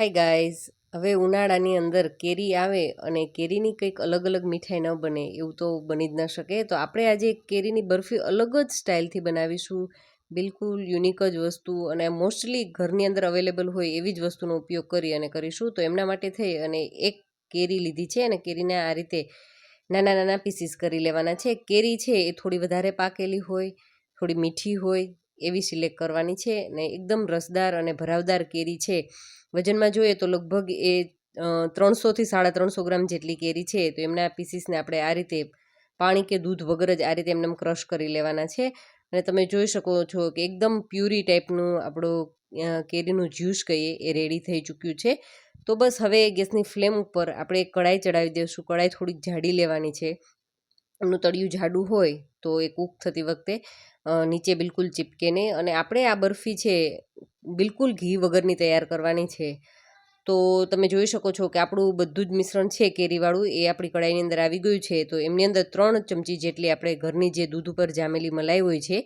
Hi guys, હવે ઉનાળાની અંદર કેરી આવે અને કેરીની કંઈક અલગ અલગ મીઠાઈ ન બને એવું તો બની જ ન શકે. તો આપણે આજે એક કેરીની બરફી અલગ જ સ્ટાઇલથી બનાવીશું. બિલકુલ યુનિક જ વસ્તુ અને મોસ્ટલી ઘરની અંદર અવેલેબલ હોય એવી જ વસ્તુનો ઉપયોગ કરી અને કરીશું. તો એમના માટે થઈ અને એક કેરી લીધી છે અને કેરીને આ રીતે નાના નાના પીસીસ કરી લેવાના છે. કેરી છે એ થોડી વધારે પાકેલી હોય, થોડી મીઠી હોય એવી સિલેક્ટ કરવાની છે ને એકદમ રસદાર અને ભરાવદાર કેરી છે. વજનમાં જોઈએ તો લગભગ એ 300થી 350 ગ્રામ જેટલી કેરી છે. તો એમના પીસીસને આપણે આ રીતે પાણી કે દૂધ વગર જ આ રીતે એમને ક્રશ કરી લેવાના છે. અને તમે જોઈ શકો છો કે એકદમ પ્યુરી ટાઈપનું આપણું કેરીનું જ્યુસ કહીએ એ રેડી થઈ ચૂક્યું છે. તો બસ હવે ગેસની ફ્લેમ ઉપર આપણે કઢાઈ ચડાવી દઈશું. કઢાઈ થોડીક જાડી લેવાની છે. એમનું તળિયું જાડું હોય તો એ કૂક થતી વખતે નીચે બિલકુલ ચીપકે નહીં. અને આપણે આ બરફી છે બિલકુલ ઘી વગરની તૈયાર કરવાની છે. તો તમે જોઈ શકો છો કે આપણું બધું જ મિશ્રણ છે કેરીવાળું એ આપણી કઢાઈની અંદર આવી ગયું છે. તો એમની અંદર 3 ચમચી જેટલી આપણે ઘરની જે દૂધ ઉપર જામેલી મલાઈ હોય છે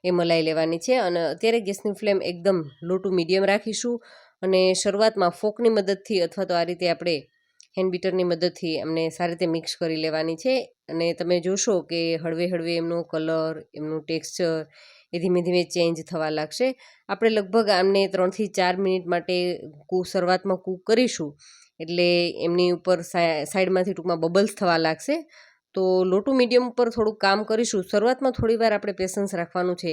એ મલાઈ લેવાની છે. અને અત્યારે ગેસની ફ્લેમ એકદમ લો ટુ મીડિયમ રાખીશું. અને શરૂઆતમાં ફોકની મદદથી અથવા તો આ રીતે આપણે હેન્ડ બીટરની મદદથી એમને સારી રીતે મિક્સ કરી લેવાની છે. અને તમે જોશો કે હળવે હળવે એમનો કલર, એમનું ટેક્સચર એ ધીમે ધીમે ચેન્જ થવા લાગશે. આપણે લગભગ આમને 3થી 4 મિનિટ માટે શરૂઆતમાં કૂક કરીશું. એટલે એમની ઉપર સાઈડમાંથી ટૂંકમાં બબલ્સ થવા લાગશે. તો લો ટુ મીડિયમ ઉપર થોડુંક કામ કરીશું. શરૂઆતમાં થોડી વાર આપણે પેશન્સ રાખવાનું છે.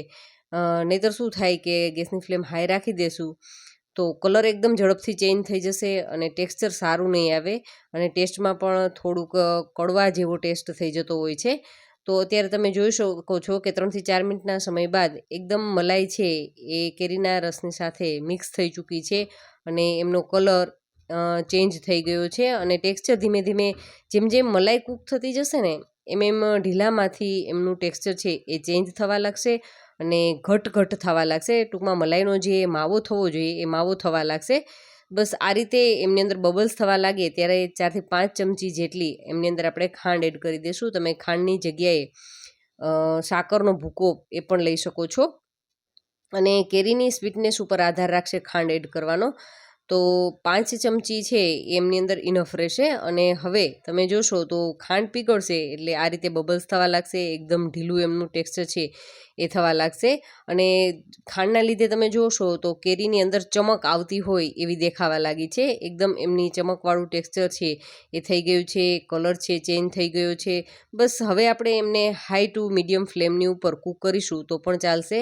નહીંતર શું થાય કે ગેસની ફ્લેમ હાઈ રાખી દેશું તો કલર એકદમ ઝડપથી ચેન્જ થઈ જશે અને ટેક્સચર સારું નહીં આવે. અને ટેસ્ટમાં પણ થોડુંક કડવા જેવો ટેસ્ટ થઈ જતો હોય છે. તો અત્યારે તમે જોઈ શકો છો કે 3થી 4 મિનિટના સમય બાદ એકદમ મલાઈ છે એ કેરીના રસની સાથે મિક્સ થઈ ચૂકી છે. અને એમનો કલર ચેન્જ થઈ ગયો છે. અને ટેક્સચર ધીમે ધીમે જેમ જેમ મલાઈ કૂક થતી જશે ને એમ એમ ઢીલામાંથી એમનું ટેક્સચર છે એ ચેન્જ થવા લાગશે અને ઘટ થવા લાગશે. ટૂંકમાં મલાઈનો જે માવો થવો જોઈએ એ માવો થવા લાગશે. બસ આ રીતે એમની અંદર બબલ્સ થવા લાગે ત્યારે 4થી 5 ચમચી જેટલી એમની અંદર આપણે ખાંડ એડ કરી દઈશું. તમે ખાંડની જગ્યાએ સાકરનો ભૂકો એ પણ લઈ શકો છો. અને કેરીની સ્વીટનેસ ઉપર આધાર રાખશે ખાંડ એડ કરવાનો. તો 5 ચમચી છે એમની અંદર ઇનફ રહેશે. અને હવે તમે જોશો તો ખાંડ પીગળશે એટલે આ રીતે બબલ્સ થવા લાગશે. એકદમ ઢીલું એમનું ટેક્સચર છે એ થવા લાગશે. અને ખાંડના લીધે તમે જોશો તો કેરીની અંદર ચમક આવતી હોય એવી દેખાવા લાગી છે. એકદમ એમની ચમકવાળું ટેક્સચર છે એ થઈ ગયું છે. કલર છે ચેન્જ થઈ ગયો છે. બસ હવે આપણે એમને હાઈ ટુ મીડિયમ ફ્લેમની ઉપર કૂક કરીશું તો પણ ચાલશે.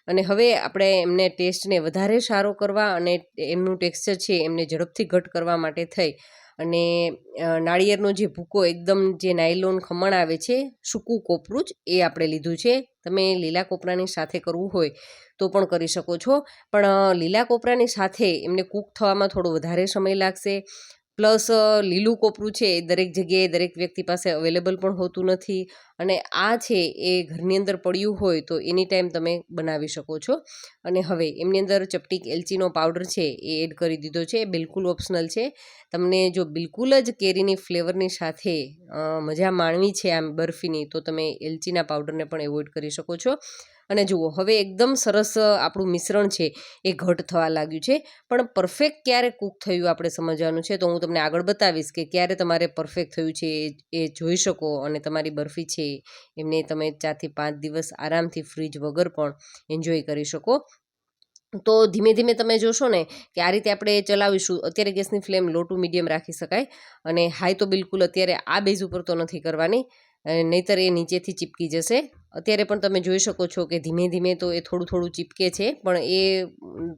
અને હવે આપણે એમને ટેસ્ટને વધારે સારો કરવા અને એમનું ટેક્સચર છે એમને ઝડપથી ઘટ કરવા માટે થઈ અને નાળિયેરનો જે ભૂકો એકદમ જે નાયલોન ખમણ આવે છે સૂકું કોપરું જ એ આપણે લીધું છે. તમે લીલા કોપરાની સાથે કરવું હોય તો પણ કરી શકો છો. પણ લીલા કોપરાની સાથે એમને કૂક થવામાં થોડો વધારે સમય લાગશે. પ્લસ લીલું કોપરું છે એ દરેક જગ્યાએ દરેક વ્યક્તિ પાસે અવેલેબલ પણ હોતું નથી. અને આ છે એ ઘરની અંદર પડ્યું હોય તો એની ટાઈમ તમે બનાવી શકો છો. અને હવે એમની અંદર ચપટીક એલચીનો પાવડર છે એ એડ કરી દીધો છે. બિલકુલ ઓપ્શનલ છે. તમને જો બિલકુલ જ કેરીની ફ્લેવરની સાથે મજા માણવી છે આમ બરફીની તો તમે એલચીના પાવડરને પણ એવોઇડ કરી શકો છો. અને જુઓ હવે એકદમ સરસ આપણું મિશ્રણ છે એ ઘટ થવા લાગ્યું છે. પણ પરફેક્ટ ક્યારે કૂક થયું આપણે સમજવાનું છે. તો હું તમને આગળ બતાવીશ કે ક્યારે તમારે પરફેક્ટ થયું છે એ જોઈ શકો. અને તમારી બરફી છે એમને તમે 4થી 5 દિવસ આરામથી ફ્રીજ વગર પણ એન્જોય કરી શકો. તો ધીમે ધીમે તમે જોશો ને કે આ રીતે આપણે ચલાવીશું. અત્યારે ગેસની ફ્લેમ લો ટુ મીડિયમ રાખી શકાય. અને હાઈ તો બિલકુલ અત્યારે આ બેઝ ઉપર તો નથી કરવાની, નહીંતર એ નીચેથી ચીપકી જશે. અત્યારે પણ તમે જોઈ શકો છો કે ધીમે ધીમે તો એ થોડું થોડું ચીપકે છે પણ એ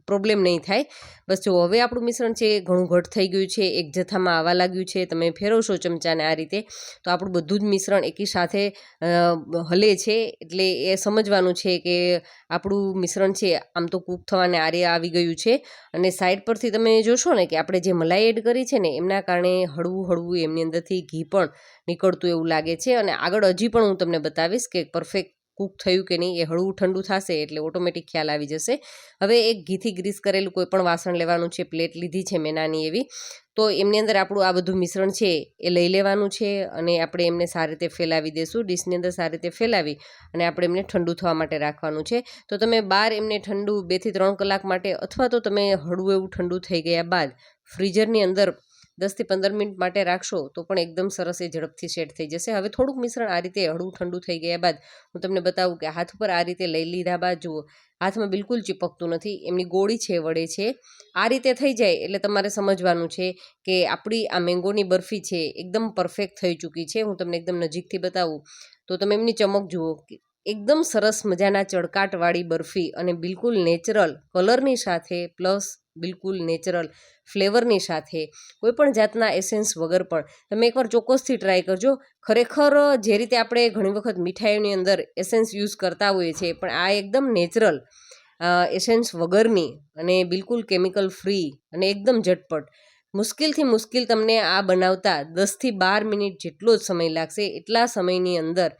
પ્રોબ્લેમ નહીં થાય. બસ જો હવે આપણું મિશ્રણ છે ઘણું ઘટ થઈ ગયું છે. એક જથ્થામાં આવવા લાગ્યું છે. તમે ફેરવશો ચમચાને આ રીતે તો આપણું બધું જ મિશ્રણ એકી સાથે હલે છે. એટલે એ સમજવાનું છે કે આપણું મિશ્રણ છે આમ તો કૂક થવાને આરે આવી ગયું છે. અને સાઈડ પરથી તમે જોશો ને કે આપણે જે મલાઈ એડ કરી છે ને એમના કારણે હળવું હળવું એમની અંદરથી ઘી પણ નીકળતું એવું લાગે છે. અને આગળ હજી પણ હું તમને બતાવીશ કે પરફેક્ટ કૂક થયું કે નહીં, એ હળવું ઠંડુ થશે એટલે ઓટોમેટિક ખ્યાલ આવી જશે. હવે એક ઘીથી ગ્રીસ કરેલું કોઈ પણ વાસણ લેવાનું છે, પ્લેટ લીધી છે મેં નાની એવી, તો એમની અંદર આપણું આ બધું મિશ્રણ છે એ લઈ લેવાનું છે અને આપણે એમને સારી રીતે ફેલાવી દઈશું. ડીશની અંદર સારી રીતે ફેલાવી અને આપણે એમને ઠંડુ થવા માટે રાખવાનું છે. તો તમે બહાર એમને ઠંડુ 2 થી 3 કલાક માટે, અથવા તો તમે હળવું એવું ઠંડુ થઈ ગયા બાદ ફ્રીઝરની અંદર 10 થી 15 મિનિટ માટે રાખશો તો પણ એકદમ સરસ એ ઝડપથી સેટ થઈ જશે. હવે થોડુંક મિશ્રણ આ રીતે હળવું ઠંડુ થઈ ગયા બાદ હું તમને બતાવું કે હાથ ઉપર આ રીતે લઈ લીધા બાદ જુઓ હાથમાં બિલકુલ ચીપકતું નથી, એમની ગોળી છે વળે છે. આ રીતે થઈ જાય એટલે તમારે સમજવાનું છે કે આપણી આ મેંગોની બરફી છે એકદમ પરફેક્ટ થઈ ચૂકી છે. હું તમને એકદમ નજીકથી બતાવું તો તમે એમની ચમક જુઓ, એકદમ સરસ મજાના ચળકાટવાળી બરફી અને બિલકુલ નેચરલ કલરની સાથે પ્લસ બિલકુલ નેચરલ ફ્લેવરની સાથે, કોઈપણ જાતના એસેન્સ વગર પણ તમે એકવાર ચોક્કસથી ટ્રાય કરજો. ખરેખર જે રીતે આપણે ઘણી વખત મીઠાઈઓની અંદર એસેન્સ યુઝ કરતા હોઈએ છીએ, પણ આ એકદમ નેચરલ એસેન્સ વગરની અને બિલકુલ કેમિકલ ફ્રી અને એકદમ ઝટપટ, મુશ્કેલથી મુશ્કેલ તમને આ બનાવતા 10 થી 12 મિનિટ જેટલો જ સમય લાગશે. એટલા સમયની અંદર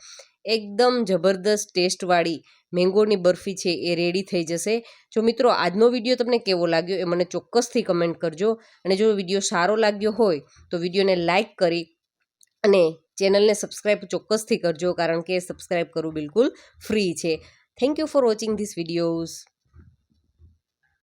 એકદમ જબરદસ્ત ટેસ્ટવાળી મેંગોની બરફી છે એ રેડી થઈ જશે. જો મિત્રો આજનો વિડીયો તમને કેવો લાગ્યો એ મને ચોક્કસથી કમેન્ટ કરજો. અને જો વિડીયો સારો લાગ્યો હોય તો વિડીયોને લાઇક કરી અને ચેનલને સબસ્ક્રાઈબ ચોક્કસથી કરજો, કારણ કે સબસ્ક્રાઈબ કરવું બિલકુલ ફ્રી છે. Thank you for watching this videos.